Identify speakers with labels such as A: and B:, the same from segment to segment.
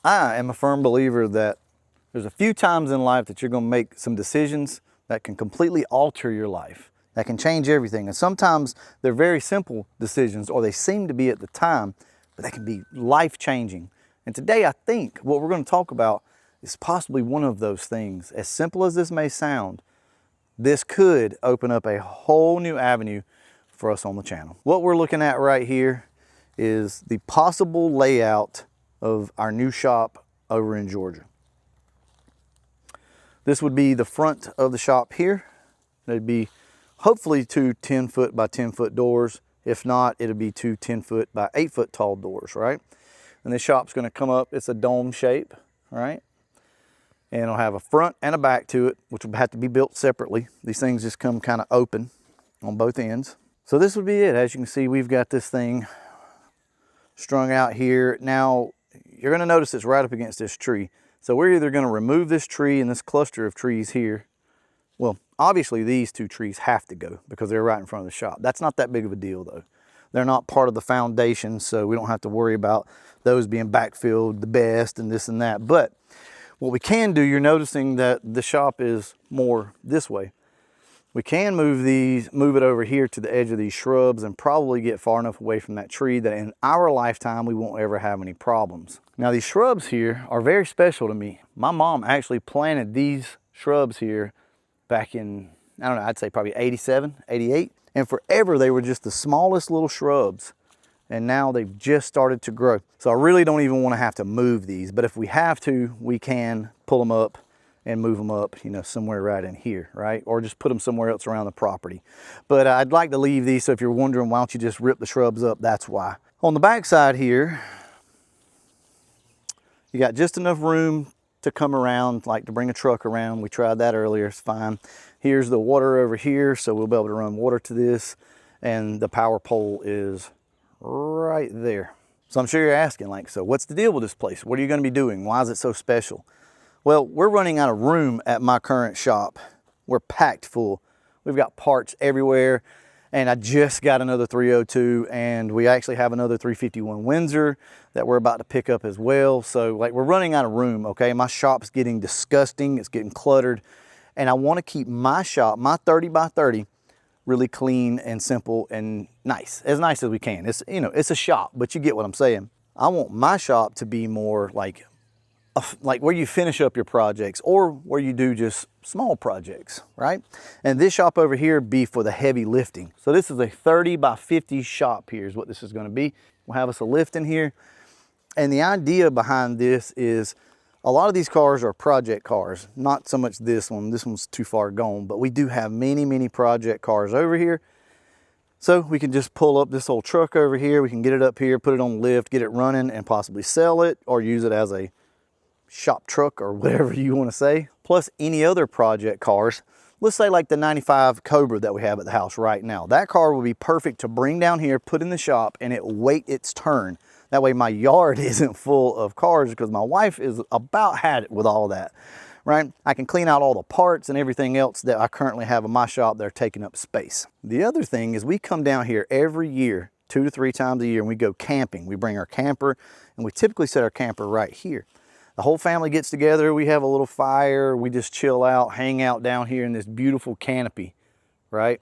A: I am a firm believer that there's a few times in life that you're going to make some decisions that can completely alter your life, that can change everything. And sometimes they're very simple decisions, or they seem to be at the time, but they can be life-changing. And today I think what we're going to talk about is possibly one of those things. As simple as this may sound, this could open up a whole new avenue for us on the channel. What we're looking at right here is the possible layout of our new shop over in Georgia. This would be the front of the shop here. There'd be hopefully two 10-foot by 10-foot doors. If not, it'll be two 10-foot by 8-foot tall doors, right? And this shop's gonna come up, it's a dome shape, right? And it'll have a front and a back to it, which will have to be built separately. These things just come kind of open on both ends. So this would be it. As you can see, we've got this thing strung out here. Now, you're gonna notice it's right up against this tree. So we're either gonna remove this tree and this cluster of trees here. Well, obviously these two trees have to go because they're right in front of the shop. That's not that big of a deal though. They're not part of the foundation, so we don't have to worry about those being backfilled the best and this and that. But what we can do, you're noticing that the shop is more this way. We can move it over here to the edge of these shrubs and probably get far enough away from that tree that in our lifetime, we won't ever have any problems. Now these shrubs here are very special to me. My mom actually planted these shrubs here back in, I don't know, I'd say probably 87, 88. And forever they were just the smallest little shrubs. And now they've just started to grow. So I really don't even want to have to move these, but if we have to, we can pull them up and move them up, you know, somewhere right in here, right? Or just put them somewhere else around the property. But I'd like to leave these, so if you're wondering why don't you just rip the shrubs up, that's why. On the back side here, you got just enough room to come around, like to bring a truck around. We tried that earlier, it's fine. Here's the water over here, so we'll be able to run water to this, and the power pole is right there. So I'm sure you're asking, like, so what's the deal with this place? What are you gonna be doing? Why is it so special? Well, we're running out of room at my current shop. We're packed full. We've got parts everywhere, and I just got another 302, and we actually have another 351 Windsor that we're about to pick up as well. So like, we're running out of room, okay? My shop's getting disgusting, it's getting cluttered, and I wanna keep my shop, my 30 by 30, really clean and simple and nice as we can. It's, you know, it's a shop, but you get what I'm saying. I want my shop to be more like where you finish up your projects or where you do just small projects, right? And this shop over here be for the heavy lifting. So this is a 30 by 50 shop here is what this is gonna be. We'll have us a lift in here. And the idea behind this is a lot of these cars are project cars, not so much this one. This one's too far gone, but we do have many, many project cars over here. So we can just pull up this old truck over here. We can get it up here, put it on the lift, get it running and possibly sell it or use it as a shop truck or whatever you want to say. Plus any other project cars. Let's say like the 95 Cobra that we have at the house right now. That car will be perfect to bring down here, put in the shop, and it wait its turn. That way my yard isn't full of cars because my wife is about had it with all that, right? I can clean out all the parts and everything else that I currently have in my shop that are taking up space. The other thing is we come down here every year, 2 to 3 times a year, and we go camping. We bring our camper, and we typically set our camper right here. The whole family gets together, we have a little fire, we just chill out, hang out down here in this beautiful canopy, right?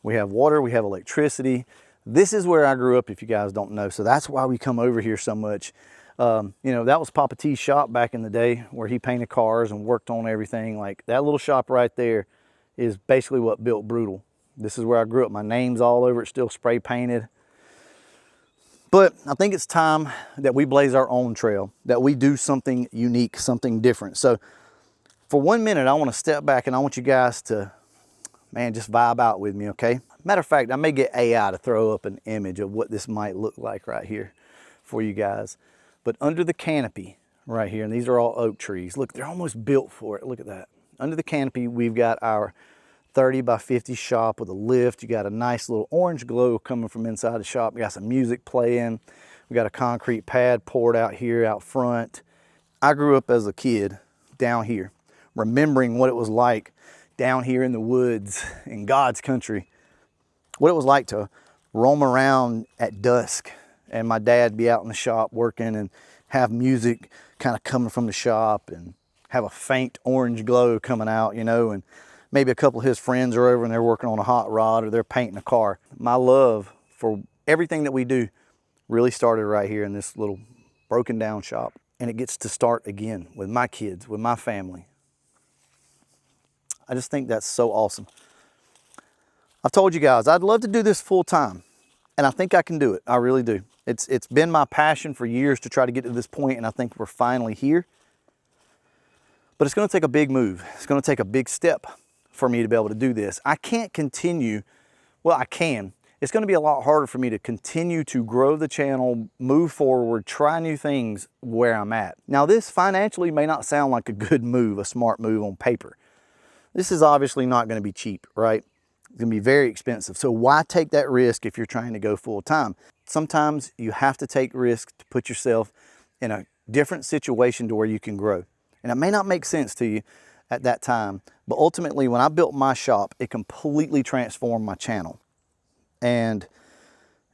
A: We have water, we have electricity. This is where I grew up, if you guys don't know, so that's why we come over here so much. You know, that was Papa T's shop back in the day where he painted cars and worked on everything. Like that little shop right there is basically what built Brutal. This is where I grew up. My name's all over it, still spray painted. But I think it's time that we blaze our own trail, that we do something unique, something different. So for 1 minute, I want to step back and I want you guys to, man, just vibe out with me, okay? Matter of fact, I may get AI to throw up an image of what this might look like right here for you guys. But under the canopy right here, and these are all oak trees. Look, they're almost built for it. Look at that. Under the canopy, we've got our 30 by 50 shop with a lift. You got a nice little orange glow coming from inside the shop. You got some music playing. We got a concrete pad poured out here out front. I grew up as a kid down here, remembering what it was like down here in the woods in God's country, what it was like to roam around at dusk and my dad be out in the shop working and have music kind of coming from the shop and have a faint orange glow coming out, you know, and maybe a couple of his friends are over and they're working on a hot rod or they're painting a car. My love for everything that we do really started right here in this little broken down shop. And it gets to start again with my kids, with my family. I just think that's so awesome. I've told you guys, I'd love to do this full time, and I think I can do it. I really do. It's been my passion for years to try to get to this point, and I think we're finally here. But it's gonna take a big move. It's gonna take a big step for me to be able to do this. I can't continue, well, I can. It's gonna be a lot harder for me to continue to grow the channel, move forward, try new things where I'm at. Now, this financially may not sound like a good move, a smart move on paper. This is obviously not gonna be cheap, right? It's gonna be very expensive. So why take that risk if you're trying to go full time? Sometimes you have to take risks to put yourself in a different situation to where you can grow. And it may not make sense to you at that time, but ultimately when I built my shop, it completely transformed my channel. And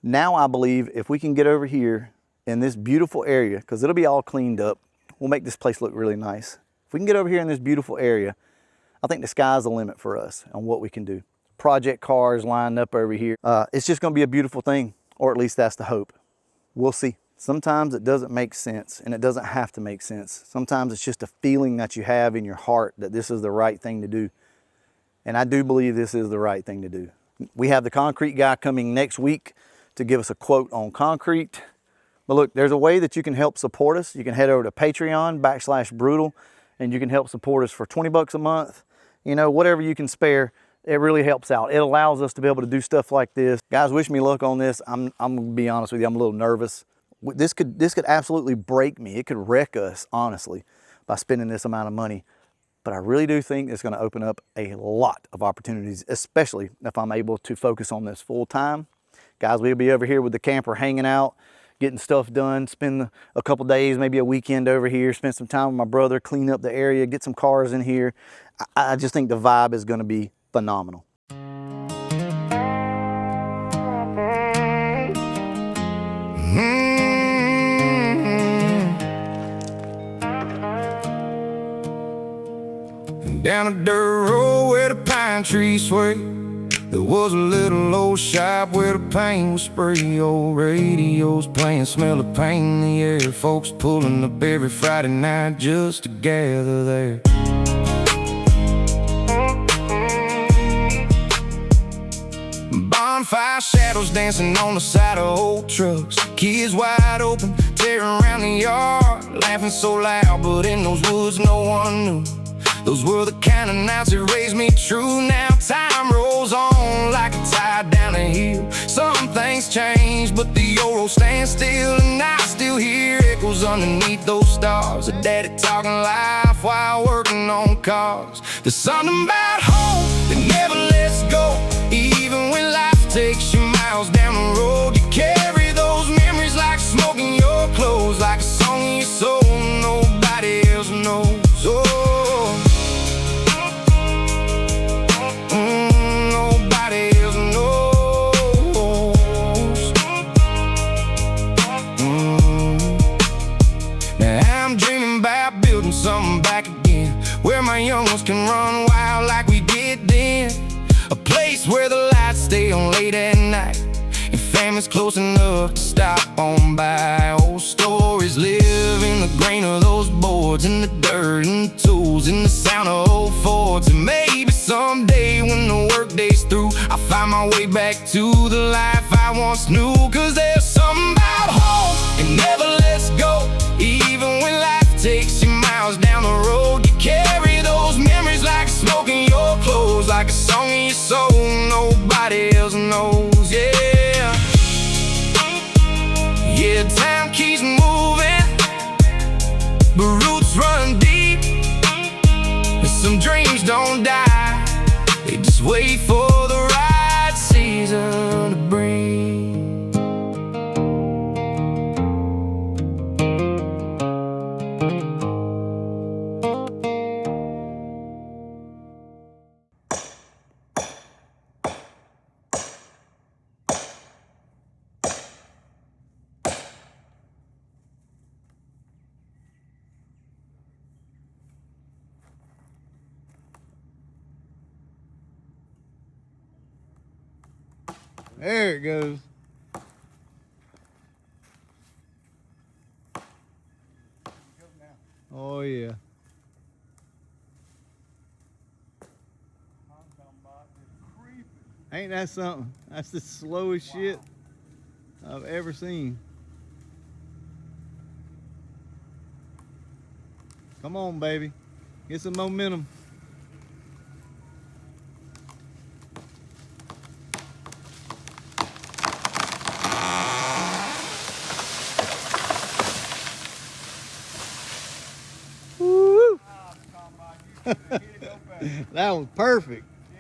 A: now I believe if we can get over here in this beautiful area, because it'll be all cleaned up, we'll make this place look really nice. If we can get over here in this beautiful area, I think the sky's the limit for us on what we can do. Project cars lined up over here. It's just gonna be a beautiful thing, or at least that's the hope. We'll see. Sometimes it doesn't make sense, and it doesn't have to make sense. Sometimes it's just a feeling that you have in your heart that this is the right thing to do. And I do believe this is the right thing to do. We have the concrete guy coming next week to give us a quote on concrete. But look, there's a way that you can help support us. You can head over to Patreon/Brutal, and you can help support us for 20 bucks a month. You know, whatever you can spare, it really helps out. It allows us to be able to do stuff like this. Guys, wish me luck on this. I'm gonna be honest with you, I'm a little nervous. This could absolutely break me. It could wreck us, honestly, by spending this amount of money. But I really do think it's gonna open up a lot of opportunities, especially if I'm able to focus on this full time. Guys, we'll be over here with the camper hanging out, getting stuff done, spend a couple days, maybe a weekend over here, spend some time with my brother, clean up the area, get some cars in here. I just think the vibe is gonna be phenomenal.
B: Down a dirt road where the pine trees sway, there was a little old shop where the paint was spray. Old radios playing, smell of paint in the air. Folks pulling up every Friday night just to gather there. Bonfire shadows dancing on the side of old trucks. Kids wide open, tearing around the yard, laughing so loud, but in those woods no one knew. Those were the kind of nights that raised me true. Now time rolls on like a tide down a hill. Some things change, but the old road stands still. And I still hear echoes underneath those stars of Daddy talking life while working on cars. There's something about home that never lets go. Even when life takes you miles down the road, you carry those memories like smoke in your clothes, like a song in your soul nobody else knows. Oh. Something back again, where my young ones can run wild like we did then. A place where the lights stay on late at night, and family's close enough to stop on by. Old stories live in the grain of those boards, in the dirt and the tools, in the sound of old Fords. And maybe someday when the workday's through, I'll find my way back to the life I once knew. Cause there's something about home, it never lets go. Even when life takes you miles down the road, you carry those memories like smoke in your clothes, like a song in your soul nobody else knows. Yeah, yeah, time keeps moving, but roots run deep, and some dreams don't die, they just wait for the right season to bring.
C: There it goes. Oh yeah. Ain't that something? That's the slowest shit I've ever seen. Come on, baby. Get some momentum. Woo! That was perfect.